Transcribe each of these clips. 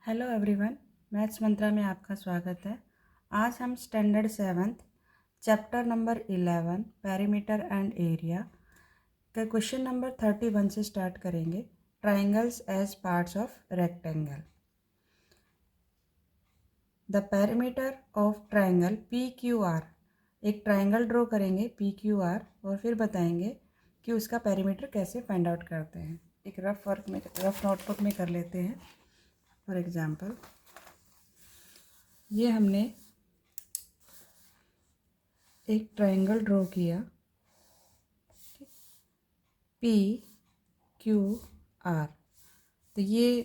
Hello everyone, maths मंत्रा में आपका स्वागत है। आज हम standard 7th chapter number 11 perimeter and area का क्वेश्चन नंबर 31 से स्टार्ट करेंगे। Triangles as parts of rectangle. The perimeter of triangle P Q R, एक ट्राइंगल ड्रॉ करेंगे पी क्यू आर और फिर बताएंगे कि उसका पेरीमीटर कैसे फाइंड आउट करते हैं। एक रफ नोटबुक में कर लेते हैं। फॉर एग्जाम्पल, ये हमने एक ट्राइंगल ड्रॉ किया पी क्यू आर। तो ये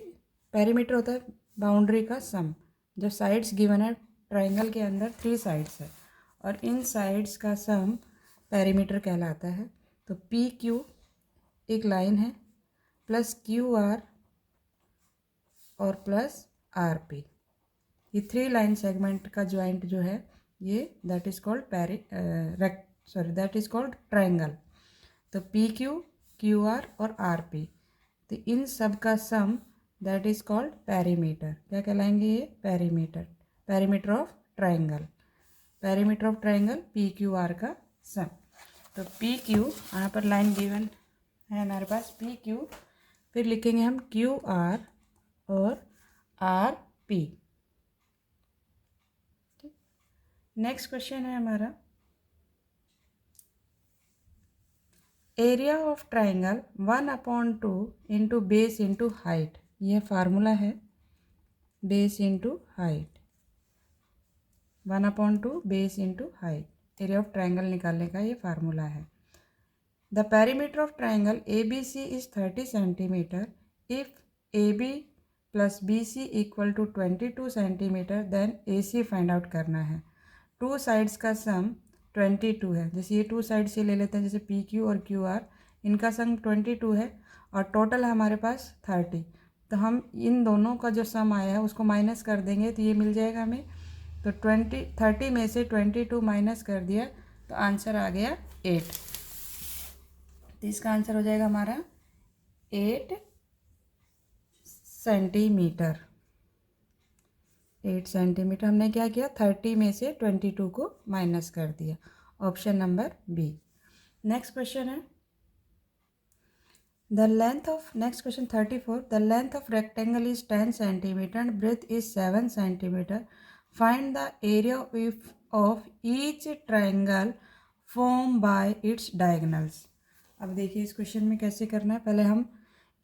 पेरीमीटर होता है बाउंड्री का सम। जो साइड्स गिवन है ट्राइंगल के अंदर 3 साइड्स है और इन साइड्स का सम पेरीमीटर कहलाता है। तो पी क्यू एक लाइन है प्लस क्यू आर और प्लस आर पी, ये 3 लाइन सेगमेंट का ज्वाइंट जो है ये that is called that is called triangle. तो पी क्यू, क्यू आर और आर पी, तो इन सब का सम दैट इज़ कॉल्ड पेरीमीटर। क्या कहलाएंगे ये? Perimeter. Perimeter of triangle, perimeter of triangle P Q are का सम। तो पी क्यू, यहाँ पर लाइन गिवन है हमारे पास पी क्यू, फिर लिखेंगे हम क्यू आर और आर पी। नेक्स्ट क्वेश्चन है हमारा, area of triangle 1/2 into base into height. ये फार्मूला है base into height, 1/2 base into height. Area of triangle निकालने का ये फार्मूला है। The perimeter of triangle A B C is 30 centimetre. If A B plus B C equal to 22 centimetre then A C find out करना है। Two sides का सम 22 है। जैसे ये 2 साइड से ले लेते हैं, जैसे पी क्यू और क्यू आर, इनका सम 22 है और टोटल है हमारे पास 30। तो हम इन दोनों का जो सम आया है उसको माइनस कर देंगे तो ये मिल जाएगा हमें। तो 30 में से 22 माइनस कर दिया तो आंसर आ गया 8। तो इसका आंसर हो जाएगा हमारा 8 सेंटीमीटर। 8 सेंटीमीटर। हमने क्या किया, 30 में से 22 को माइनस कर दिया। Option number B. Next question है, the length of, next question 34, the length of rectangle is 10 centimeter and breadth is 7 centimeter. Find the area of each triangle form by its diagonals. अब देखिए इस question में कैसे करना है। पहले हम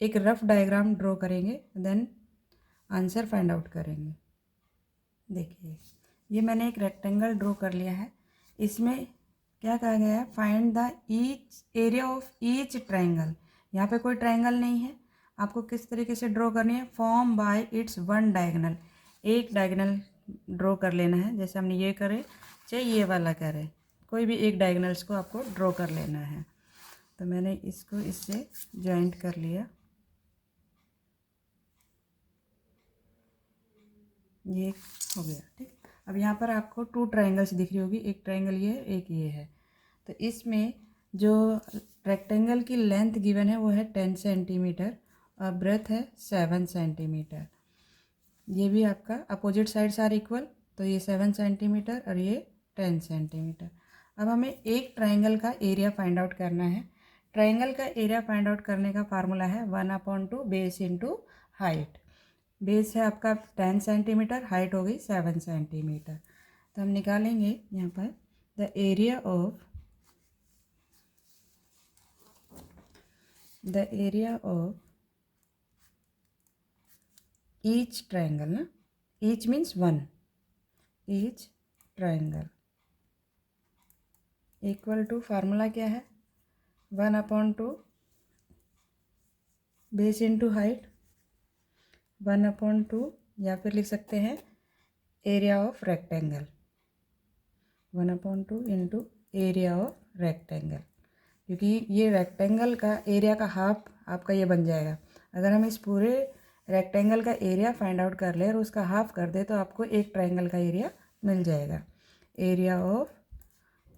एक रफ डायग्राम ड्रॉ करेंगे, देन आंसर फाइंड आउट करेंगे। देखिए ये मैंने एक रेक्टेंगल ड्रॉ कर लिया है। इसमें क्या कहा गया है, find the each area of each triangle. यहाँ पे कोई ट्राइंगल नहीं है, आपको किस तरीके से ड्रॉ करनी है, form by it's one diagonal. एक डायगोनल ड्रॉ कर लेना है, जैसे हमने ये करे चाहे ये वाला करे, कोई भी एक डायगोनल्स को आपको ड्रॉ कर लेना है। तो मैंने इसको इससे जॉइंट कर लिया, ये हो गया। ठीक, अब यहाँ पर आपको 2 ट्राइंगल्स दिख रही होगी, एक ट्राइंगल ये है, एक ये है। तो इसमें जो रेक्टेंगल की लेंथ गिवन है वो है 10 सेंटीमीटर और ब्रेथ है 7 सेंटीमीटर। ये भी आपका अपोजिट साइड्स आर इक्वल, तो ये 7 सेंटीमीटर और ये 10 सेंटीमीटर। अब हमें एक ट्राइंगल का एरिया फाइंड आउट करना है। ट्राइंगल का एरिया फाइंड आउट करने का फार्मूला है 1/2 बेस इंटू हाइट। बेस है आपका 10 सेंटीमीटर, हाइट हो गई 7 सेंटीमीटर। तो हम निकालेंगे यहाँ पर the area of each triangle ना, each means 1, each triangle equal to, formula क्या है, 1/2 बेस इंटू हाइट, 1/2, या फिर लिख सकते हैं area of rectangle, 1/2 into area of rectangle. क्योंकि ये रेक्टेंगल का एरिया का हाफ आपका ये बन जाएगा। अगर हम इस पूरे रेक्टेंगल का एरिया फाइंड आउट कर ले और उसका हाफ कर दे तो आपको एक ट्राइंगल का एरिया मिल जाएगा। Area of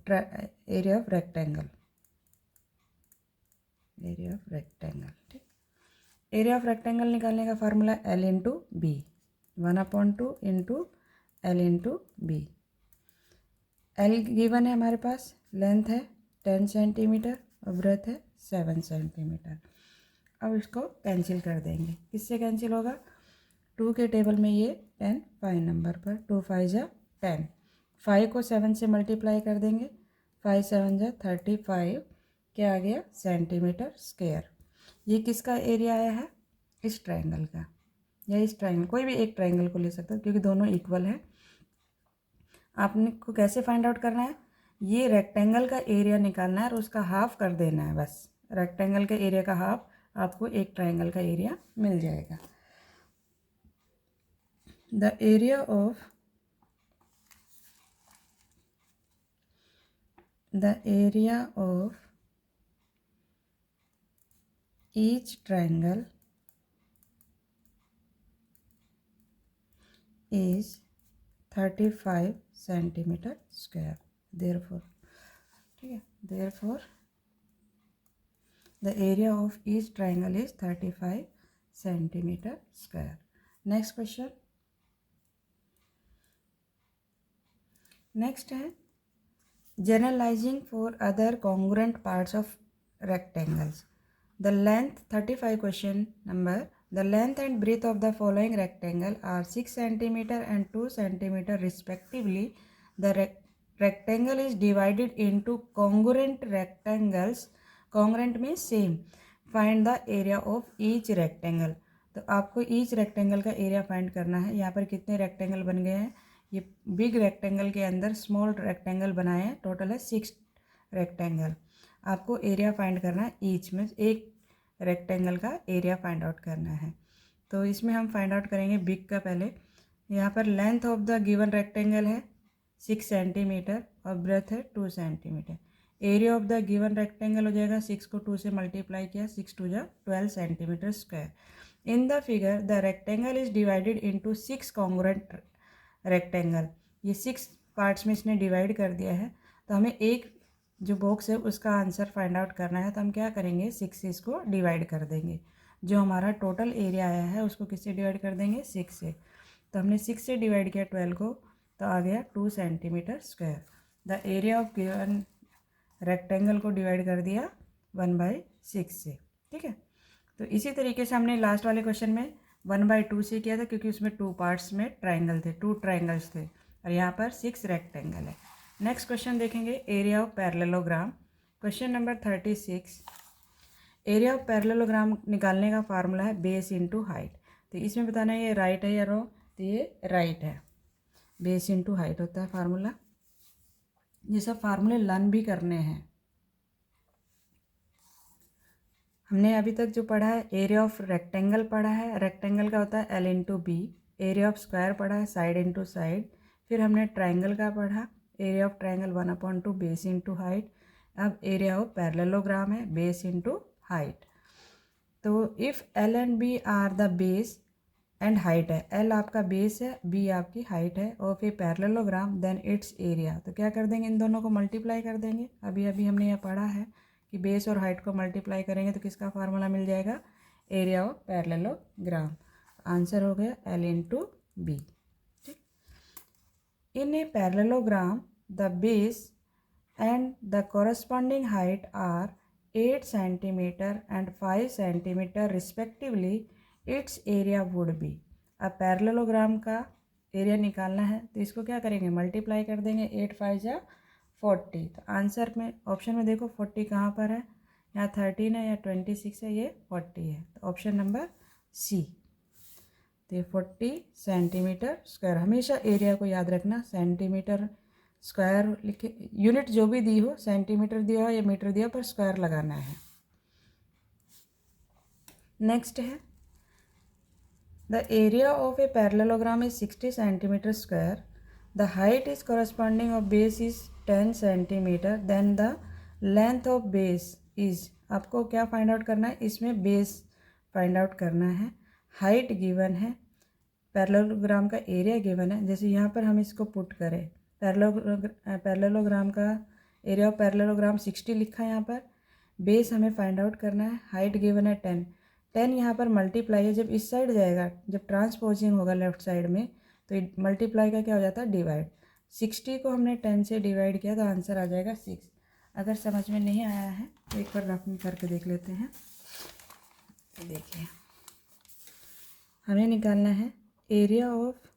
rectangle, area of rectangle. ठीक, एरिया ऑफ रेक्टेंगल निकालने का formula L into B. 1/2 into L into B. L given है हमारे पास, लेंथ है 10 सेंटीमीटर और ब्रेथ है 7 सेंटीमीटर। अब इसको कैंसिल कर देंगे। किससे कैंसिल होगा? 2 के टेबल में ये 10 5 नंबर पर, 2 5 जा 10, 5 को 7 से मल्टीप्लाई कर देंगे, 5 7 जा 35, क्या आ गया? Centimetre square. ये किसका एरिया आया है? इस ट्रायंगल का, या इस ट्रायंगल, कोई भी एक ट्रायंगल को ले सकते हो क्योंकि दोनों इक्वल है। आपने को कैसे फाइंड आउट करना है? ये रेक्टेंगल का एरिया निकालना है और उसका हाफ कर देना है बस। रेक्टेंगल के एरिया का हाफ, आपको एक ट्रायंगल का एरिया मिल जाएगा। The area of each triangle is 35 centimeter square. Therefore, ठीक है, therefore the area of each triangle is 35 centimeter square. Next question, next है generalizing for other congruent parts of rectangles. The length 35 question number, the length and breadth of the following rectangle are 6 cm and 2 cm respectively. The rectangle is divided into congruent rectangles. Congruent means same. Find the area of each rectangle. तो आपको each rectangle का area find करना है। यहाँ पर कितने rectangle बन गए हैं? ये बिग रेक्टेंगल के अंदर स्मॉल रेक्टेंगल बनाए हैं, टोटल है 6 रेक्टेंगल। आपको एरिया फाइंड करना है, ईच में एक रेक्टेंगल का एरिया फाइंड आउट करना है। तो इसमें हम फाइंड आउट करेंगे बिग का। पहले यहाँ पर length of the given rectangle है 6 सेंटीमीटर और ब्रेथ है 2 centimetre. Area of the given rectangle हो जाएगा, 6 को 2 से मल्टीप्लाई किया, 6 2 जा 12 centimetre square. In the figure the rectangle is divided into 6 congruent rectangle. ये 6 पार्ट्स में इसने डिवाइड कर दिया है। तो हमें एक जो बॉक्स है उसका आंसर फाइंड आउट करना है। तो हम क्या करेंगे, 6 से इसको डिवाइड कर देंगे। जो हमारा टोटल एरिया आया है उसको किससे डिवाइड कर देंगे? 6 से। तो हमने 6 से डिवाइड किया 12 को, तो आ गया 2 centimetre square. The area of given rectangle को डिवाइड कर दिया 1/6 से, ठीक है। तो इसी तरीके से हमने लास्ट वाले क्वेश्चन में 1/2 से किया था क्योंकि उसमें 2 पार्ट्स में ट्राइंगल थे, 2 ट्राइंगल्स थे, और यहाँ पर 6 रेक्टेंगल है। नेक्स्ट क्वेश्चन देखेंगे, area of parallelogram. Question number 36। Area of parallelogram निकालने का फार्मूला है बेस इंटू हाइट। तो इसमें बताना है ये राइट है या रॉन्ग। तो ये राइट है, बेस इंटू हाइट होता है फार्मूला। ये सब फार्मूले लर्न भी करने हैं। हमने अभी तक जो पढ़ा है, एरिया ऑफ रेक्टेंगल पढ़ा है, रेक्टेंगल का होता है L into B. Area of square पढ़ा है, साइड इंटू साइड। फिर हमने ट्राइंगल का पढ़ा, area of triangle 1/2 base into height. अब एरिया ऑफ पैरेललोग्राम है, बेस इंटू हाइट। तो if L and B are the base and height है, L आपका बेस है, B आपकी हाइट है, और फिर पैरेललोग्राम देन इट्स एरिया। तो क्या कर देंगे, इन दोनों को मल्टीप्लाई कर देंगे। अभी अभी हमने यह पढ़ा है कि बेस और हाइट को मल्टीप्लाई करेंगे तो किसका फार्मूला मिल जाएगा, एरिया ऑफ पैरेललोग्राम। आंसर हो गया L into B. In a parallelogram, the base and the corresponding height are 8 cm and 5 cm respectively. Its area would be। अब पैरेललोग्राम का एरिया निकालना है तो इसको क्या करेंगे, मल्टीप्लाई कर देंगे। 8 5 जा 40। तो आंसर में ऑप्शन में देखो 40 कहाँ पर है, यहाँ 13 है या 26 है, ये 40 है। तो ऑप्शन नंबर सी। तो 40 सेंटीमीटर स्क्वायर। हमेशा एरिया को याद रखना, सेंटीमीटर स्क्वायर लिखे, यूनिट जो भी दी हो, सेंटीमीटर दिया हो या मीटर दिया हो, पर स्क्वायर लगाना है। नेक्स्ट है, the area of a parallelogram is 60 centimetre square. The height is corresponding of base is 10 centimetre, then the length of base is. आपको क्या फाइंड आउट करना है, इसमें बेस फाइंड आउट करना है, हाइट गिवन है, पैरेललोग्राम का एरिया गिवन है। जैसे यहाँ पर हम इसको पुट करें, पैरेललोग्राम का एरिया ऑफ पैरेललोग्राम 60 लिखा है यहाँ पर, बेस हमें फाइंड आउट करना है, हाइट गिवन है 10। 10 यहाँ पर मल्टीप्लाई है, जब इस साइड जाएगा, जब ट्रांसपोजिंग होगा लेफ्ट साइड में तो मल्टीप्लाई का क्या हो जाता है, डिवाइड। 60 को हमने 10 से डिवाइड किया तो आंसर आ जाएगा 6। अगर समझ में नहीं आया है तो एक बार रफ में करके देख लेते हैं। देखिए, हमें निकालना है area of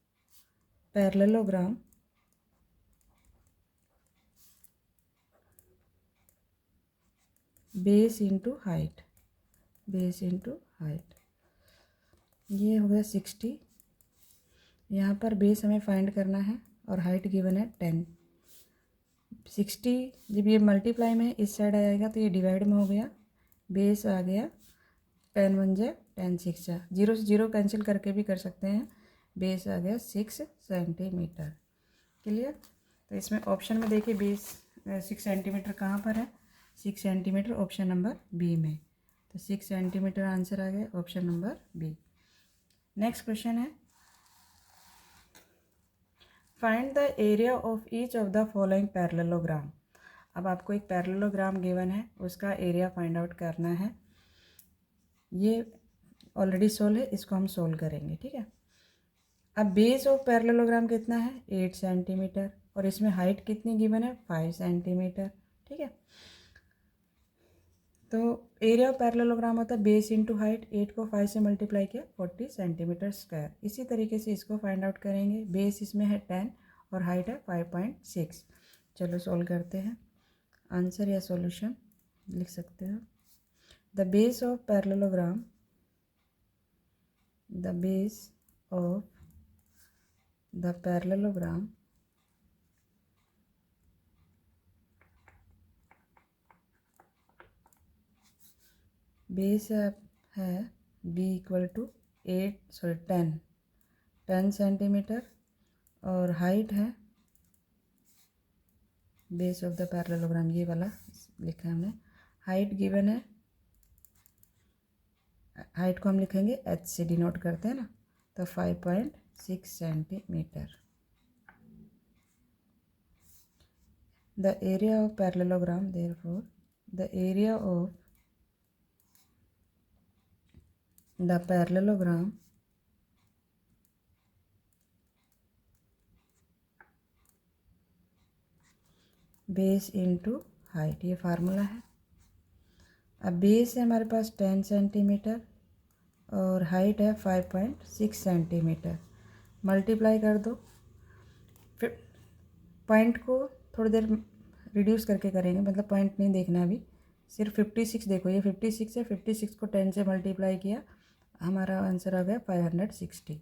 parallelogram base into height, base into height. ये हो गया 60। यहाँ पर बेस हमें फाइंड करना है और हाइट गिवन है 10। 60 जब ये मल्टीप्लाई में इस साइड आएगा तो ये डिवाइड में हो गया, बेस आ गया 10 1 जा 10 6 जा, 0 से 0 कैंसिल करके भी कर सकते हैं। बेस आ गया 6 सेंटीमीटर। क्लियर। तो इसमें ऑप्शन में देखिए बेस 6 सेंटीमीटर कहाँ पर है, 6 सेंटीमीटर ऑप्शन नंबर बी में। तो 6 सेंटीमीटर आंसर आ गया option number B. Next question है find the area of each of the following parallelogram. अब आपको एक पैरेललोग्राम गिवन है, उसका एरिया फाइंड आउट करना है। ये ऑलरेडी सोल्व है, इसको हम सोल्व करेंगे। ठीक है। अब बेस ऑफ पैरेललोग्राम कितना है, 8 सेंटीमीटर, और इसमें हाइट कितनी गिवन है, 5 सेंटीमीटर। ठीक है। तो एरिया ऑफ पैरेललोग्राम होता है बेस इंटू हाइट, 8 को 5 से मल्टीप्लाई किया 40 सेंटीमीटर स्क्वायर। इसी तरीके से इसको फाइंड आउट करेंगे। बेस इसमें है 10 और हाइट है 5.6। चलो सोल्व करते हैं। आंसर या सॉल्यूशन लिख सकते हो। The base of parallelogram, the base of the parallelogram base है b इक्वल टू 10 सेंटीमीटर, और हाइट है, बेस ऑफ द पैरेललोग्राम ये वाला लिखा है हमने, हाइट गिवन है, हाइट को हम लिखेंगे h से डिनोट करते हैं ना, तो 5.6 centimetre. The area of parallelogram, therefore the area of the parallelogram base into height, ये फार्मूला है। अब बेस है हमारे पास 10 सेंटीमीटर और हाइट है 5.6 सेंटीमीटर। मल्टीप्लाई कर दो, फिर पॉइंट को थोड़ी देर रिड्यूस करके करेंगे, मतलब पॉइंट नहीं देखना अभी, सिर्फ 56 देखो, ये 56 है, 56 को 10 से मल्टीप्लाई किया, हमारा आंसर आ गया 560।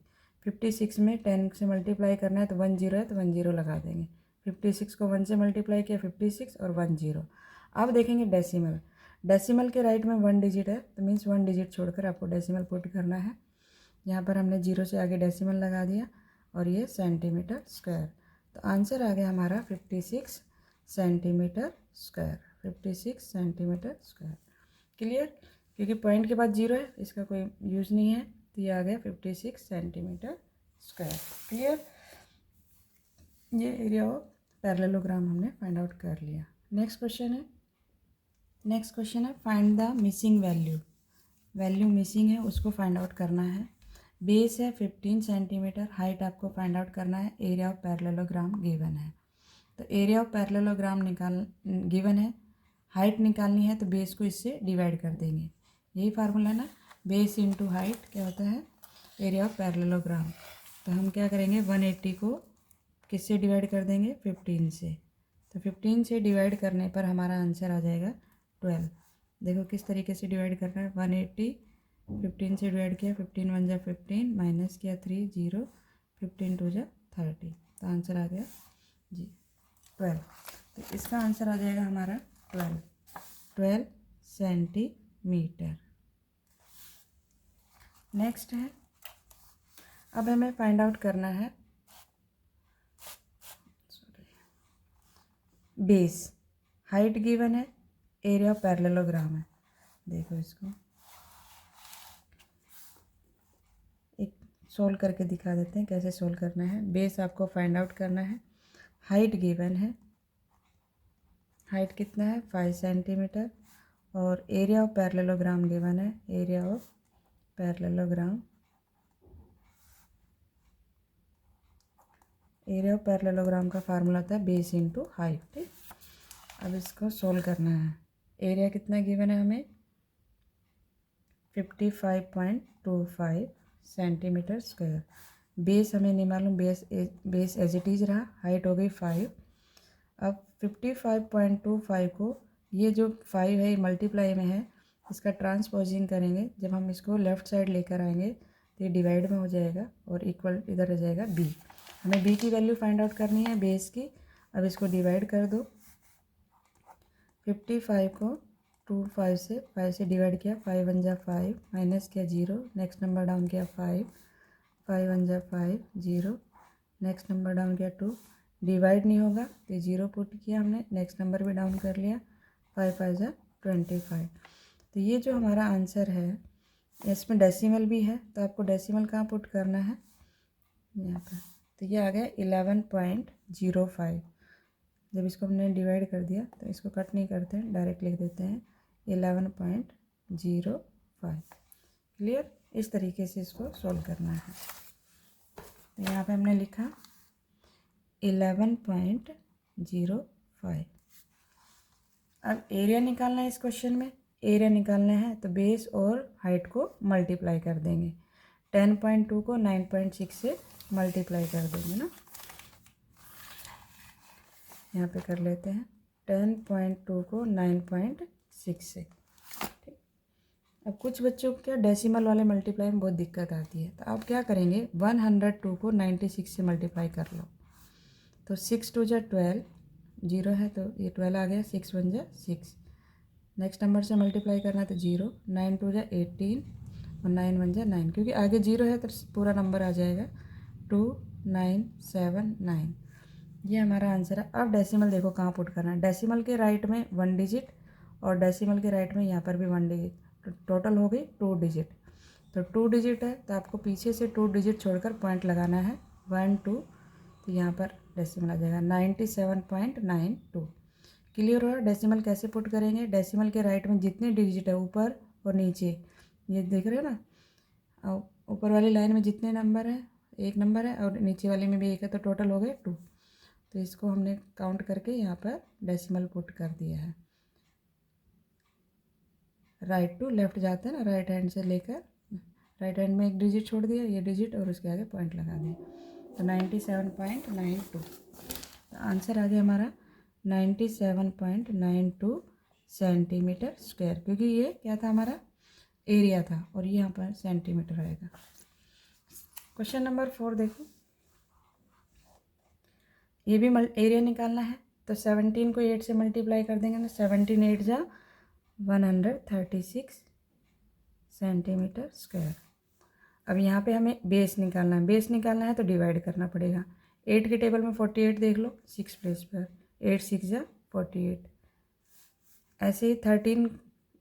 56 में 10 से मल्टीप्लाई करना है तो 1 0 है तो 1 0 लगा देंगे। 56 को 1 से मल्टीप्लाई किया 56 और 1 0। अब देखेंगे डेसिमल, डेसिमल के राइट में 1 डिजिट है तो मीन्स 1 डिजिट छोड़कर आपको डेसिमल पुट करना है। यहाँ पर हमने 0 से आगे डेसिमल लगा दिया और ये सेंटीमीटर स्क्वायर। तो आंसर आ गया हमारा 56 centimetre square, 56 centimetre square. Clear. क्योंकि पॉइंट के बाद 0 है, इसका कोई यूज़ नहीं है, तो ये आ गया 56 सेंटीमीटर स्क्वायर। क्लियर। ये एरिया ऑफ पैरेललोग्राम हमने फाइंड आउट कर लिया। नेक्स्ट क्वेश्चन है find the missing value. Value missing है उसको फाइंड आउट करना है। बेस है 15 सेंटीमीटर, हाइट आपको फाइंड आउट करना है, एरिया ऑफ पैरेललोग्राम गिवन है। तो एरिया ऑफ पैरेललोग्राम गिवन है, हाइट निकालनी है तो बेस को इससे डिवाइड कर देंगे, यही फार्मूला है ना, बेस इंटू हाइट क्या होता है, एरिया ऑफ पैरेललोग्राम। तो हम क्या करेंगे 180 को किससे डिवाइड कर देंगे, 15 से। तो 15 से डिवाइड करने पर हमारा आंसर आ जाएगा 12। देखो किस तरीके से डिवाइड करना है, 180 15 से डिवाइड किया, 15 1 जा 15, माइनस किया 3 0, 15 2 जा 30, तो आंसर आ गया जी 12। तो इसका आंसर आ जाएगा हमारा 12 सेंटीमीटर। नेक्स्ट है, अब हमें फाइंड आउट करना है बेस, हाइट गिवन है, एरिया ऑफ पैरेललोग्राम है। देखो इसको एक सोल्व करके दिखा देते हैं कैसे सोल्व करना है। बेस आपको फाइंड आउट करना है, हाइट गिवन है, हाइट कितना है 5 सेंटीमीटर, और एरिया ऑफ पैरेललोग्राम गिवन है, area of parallelogram, area of parallelogram का फार्मूला होता है बेस इंटू हाइट। ठीक, अब इसको सोल्व करना है। एरिया कितना गिवन है हमें 55.25 सेंटीमीटर स्क्वायर। बेस हमें नहीं मालूम, बेस एज इट इज़ रहा, हाइट हो गई 5। अब 55.25 को ये जो 5 है मल्टीप्लाई में है, इसका ट्रांसपोजिंग करेंगे। जब हम इसको लेफ़्ट साइड लेकर आएंगे तो ये डिवाइड में हो जाएगा और इक्वल इधर रह जाएगा बी। हमें बी की वैल्यू फाइंड आउट करनी है बेस की। अब इसको डिवाइड कर दो। 55 को 5 से डिवाइड किया, 5 1 जा 5, माइनस किया 0, नेक्स्ट नंबर डाउन किया 5, 5 1 जा 5, 0, नेक्स्ट नंबर डाउन किया 2, डिवाइड नहीं होगा तो 0 पुट किया हमने, नेक्स्ट नंबर भी डाउन कर लिया, 5 5 जा 25। तो ये जो हमारा आंसर है इसमें डेसिमल भी है, तो आपको डेसिमल कहाँ पुट करना है, यहाँ पर। तो ये आ गया 11.05। जब इसको हमने डिवाइड कर दिया तो इसको कट नहीं करते हैं, डायरेक्ट लिख देते हैं 11.05। क्लियर, इस तरीके से इसको सॉल्व करना है। तो यहाँ पे हमने लिखा 11.05। अब एरिया निकालना है इस क्वेश्चन में। एरिया निकालना है तो बेस और हाइट को मल्टीप्लाई कर देंगे। 10.2 को 9.6 से मल्टीप्लाई कर देंगे ना, यहाँ पे कर लेते हैं 10.2 को 9.6 से। ठीक, अब कुछ बच्चों को क्या डेसिमल वाले मल्टीप्लाई में बहुत दिक्कत आती है, तो आप क्या करेंगे 102 को 96 से मल्टीप्लाई कर लो। तो 6 2 जा 12, 0 है तो ये 12 आ गया, 6 1 जा 6, नेक्स्ट नंबर से मल्टीप्लाई करना तो 0, 9 2 जा 18 और 9 1 जा 9, क्योंकि आगे 0 है तो पूरा नंबर आ जाएगा 2979। ये हमारा आंसर है। अब डेसिमल देखो कहाँ पुट करना है। डेसिमल के राइट में 1 डिजिट और डेसिमल के राइट में यहाँ पर भी 1 डिजिट, तो टोटल हो गई 2 डिजिट। तो 2 डिजिट है तो आपको पीछे से 2 डिजिट छोड़कर पॉइंट लगाना है 1 2, तो यहाँ पर डेसिमल आ जाएगा 97.92। क्लियर हुआ डेसिमल कैसे पुट करेंगे। डेसिमल के राइट में जितने डिजिट है ऊपर और नीचे, ये देख रहे हो ना, ऊपर वाली लाइन में जितने नंबर है, एक नंबर है और नीचे वाली में भी एक है, तो टोटल हो गए 2। तो इसको हमने काउंट करके यहाँ पर डेसिमल पुट कर दिया है। राइट टू लेफ़्ट जाते हैं ना, राइट हैंड से लेकर राइट हैंड में एक डिजिट छोड़ दिया, ये डिजिट, और उसके आगे पॉइंट लगा दिया, तो 97.92। तो आंसर आ गया हमारा 97.92 सेंटीमीटर स्क्वायर, क्योंकि ये क्या था हमारा एरिया था और ये यहाँ पर सेंटीमीटर आएगा। क्वेश्चन नंबर 4 देखो, ये भी एरिया निकालना है। तो 17 को 8 से मल्टीप्लाई कर देंगे ना, 17 8 जा 136 सेंटीमीटर स्क्वायर। अब यहाँ पे हमें बेस निकालना है। बेस निकालना है तो डिवाइड करना पड़ेगा। 8 के टेबल में 48 देख लो, 6 प्लेस पर 8 6 जा 48। ऐसे ही 13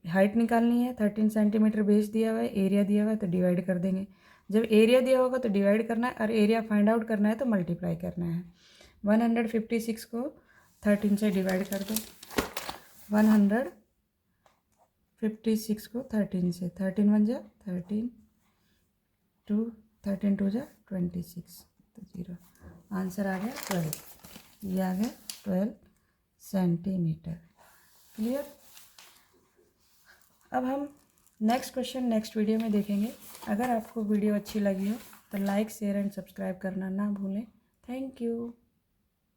हाइट निकालनी है, 13 सेंटीमीटर बेस दिया हुआ है, एरिया दिया हुआ है, तो डिवाइड कर देंगे। जब एरिया दिया होगा तो डिवाइड करना है और एरिया फाइंड आउट करना है तो मल्टीप्लाई करना है। 156 को 13 से डिवाइड कर दो। 156 को 13 से, 13 1 जा 13, 13 2 जा 26, तो 0। आंसर आ गया 12। ये आ गया 12 सेंटीमीटर। क्लियर। अब हम नेक्स्ट क्वेश्चन नेक्स्ट वीडियो में देखेंगे। अगर आपको वीडियो अच्छी लगी हो तो लाइक शेयर एंड सब्सक्राइब करना ना भूलें। Thank you.